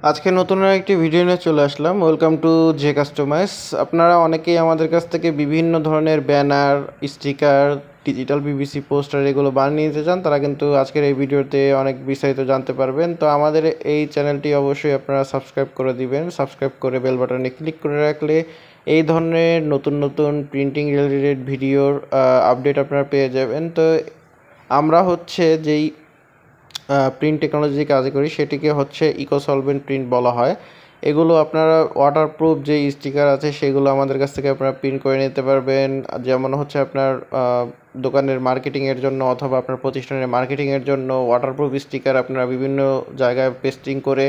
আজকে নতুন একটি ভিডিও নিয়ে চলে আসলাম। Welcome to J customize. আপনারা অনেকেই আমাদের কাছ থেকে বিভিন্ন ধরনের banner, sticker, digital PVC poster এগুলো বানিয়ে নিতে চান। তারা কিন্তু আজকের এই ভিডিওতে অনেক বিস্তারিত জানতে পারবেন। তো আমাদের এই চ্যানেলটি অবশ্যই আপনারা সাবস্ক্রাইব করে দিবেন। সাবস্ক্রাইব করে বেল বাটনে ক্লিক করে রাখলে এই ধরনের নতুন নতুন প্রিন্টিং রিলেটেড ভিডিওর আপডেট আপনারা পেয়ে যাবেন। তো আমরা হচ্ছে যেই প্রিন্ট টেকনোলজি কাজ করি সেটিকে হচ্ছে ইকো সলভেন্ট প্রিন্ট বলা হয়। এগুলো আপনারা ওয়াটারপ্রুফ যে স্টিকার আছে সেগুলো আমাদের কাছ থেকে আপনারা প্রিন্ট করে নিতে পারবেন। যেমন হচ্ছে আপনার দোকানের মার্কেটিংয়ের জন্য অথবা আপনার প্রতিষ্ঠানের মার্কেটিংয়ের জন্য ওয়াটারপ্রুফ স্টিকার আপনারা বিভিন্ন জায়গায় পেস্টিং করে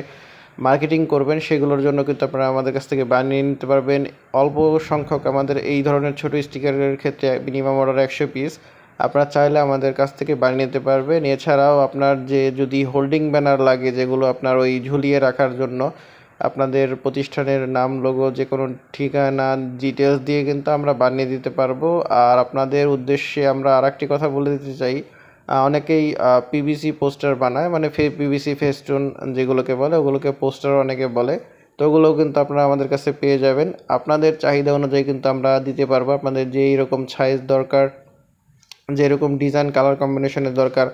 মার্কেটিং করবেন, সেগুলোর জন্য কিন্তু আপনারা আমাদের কাছ থেকে বানিয়ে নিতে পারবেন। অল্প সংখ্যক আমাদের এই ধরনের ছোটো স্টিকারের ক্ষেত্রে মিনিমাম অর্ডার 100 পিস আপনারা চাইলে আমাদের কাছ থেকে বানিয়ে নিতে পারবেন। এছাড়াও আপনার যদি হোল্ডিং ব্যানার লাগে, যেগুলো আপনার ওই ঝুলিয়ে রাখার জন্য, আপনাদের প্রতিষ্ঠানের নাম, লোগো, যে কোনো ঠিকানা, ডিটেলস দিয়ে কিন্তু আমরা বানিয়ে দিতে পারবো। আর আপনাদের উদ্দেশ্যে আমরা আরেকটি কথা বলে দিতে চাই, অনেকেই পিভিসি পোস্টার বানায়, মানে পিভিসি ফেস্টুন যেগুলোকে বলে, ওগুলোকে পোস্টার অনেকে বলে। তো ওগুলোও কিন্তু আপনারা আমাদের কাছে পেয়ে যাবেন। আপনাদের চাহিদা অনুযায়ী কিন্তু আমরা দিতে পারবো। আপনাদের যেই রকম সাইজ দরকার, যেরকম ডিজাইন, কালার কম্বিনেশনের দরকার,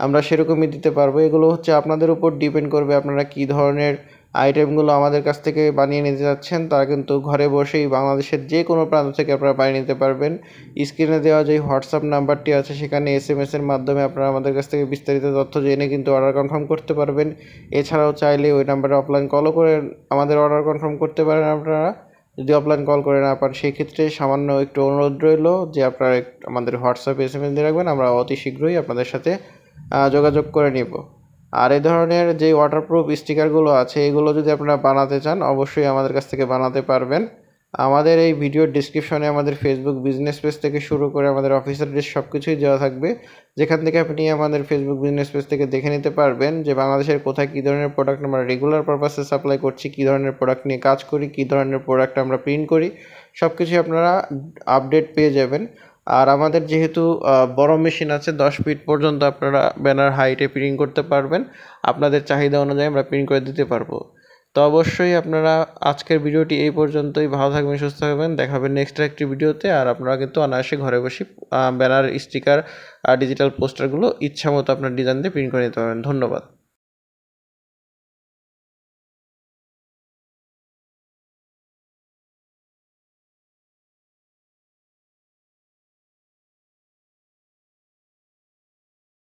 আমরা সেরকমই দিতে পারবো। এগুলো হচ্ছে আপনাদের উপর ডিপেন্ড করবে আপনারা কী ধরনের আইটেমগুলো আমাদের কাছ থেকে বানিয়ে নিতে যাচ্ছেন। তারা কিন্তু ঘরে বসেই বাংলাদেশের যে কোনো প্রান্ত থেকে আপনারা বানিয়ে নিতে পারবেন। স্ক্রিনে দেওয়া যে হোয়াটসঅ্যাপ নাম্বারটি আছে সেখানে SMS-এর মাধ্যমে আপনারা আমাদের কাছ থেকে বিস্তারিত তথ্য জেনে কিন্তু অর্ডার কনফার্ম করতে পারবেন। এছাড়াও চাইলে ওই নাম্বারে অফলাইন কলও করে আমাদের অর্ডার কনফার্ম করতে পারেন আপনারা। যদি অফলাইন কল করে না পান, সেই ক্ষেত্রে সামান্য একটু অনুরোধ রইল যে আপনারা আমাদের হোয়াটসঅ্যাপে SMS দিয়ে রাখবেন, আমরা অতি শীঘ্রই আপনাদের সাথে যোগাযোগ করে নিব। আর এই ধরনের যে ওয়াটারপ্রুফ স্টিকারগুলো আছে, এগুলো যদি আপনারা বানাতে চান অবশ্যই আমাদের কাছ থেকে বানাতে পারবেন। আমাদের এই ভিডিওর ডিসক্রিপশনে আমাদের ফেসবুক বিজনেস পেজ থেকে শুরু করে আমাদের অফিসের ড্রেস সব কিছুই দেওয়া থাকবে, যেখান থেকে আপনি আমাদের ফেসবুক বিজনেস পেজ থেকে দেখে নিতে পারবেন যে বাংলাদেশের কোথায় কী ধরনের প্রোডাক্ট আমরা রেগুলার পারপাসে সাপ্লাই করছি, কী ধরনের প্রোডাক্ট নিয়ে কাজ করি, কী ধরনের প্রোডাক্ট আমরা প্রিন্ট করি, সব কিছুই আপনারা আপডেট পেয়ে যাবেন। আর আমাদের যেহেতু বড় মেশিন আছে, 10 ফিট পর্যন্ত আপনারা ব্যানার হাইটে প্রিন্ট করতে পারবেন। আপনাদের চাহিদা অনুযায়ী আমরা প্রিন্ট করে দিতে পারবো। তো অবশ্যই আপনারা আজকের ভিডিওটি এই পর্যন্তই। ভালো থাকবেন, সুস্থ থাকবেন, দেখা হবে নেক্সট একটি ভিডিওতে। আর আপনারা কিন্তু অনায়াসে ঘরে বসে ব্যানার, স্টিকার আর ডিজিটাল পোস্টারগুলো ইচ্ছা মতো আপনার ডিজাইন দিয়ে প্রিন্ট করে নিতে পারবেন। ধন্যবাদ।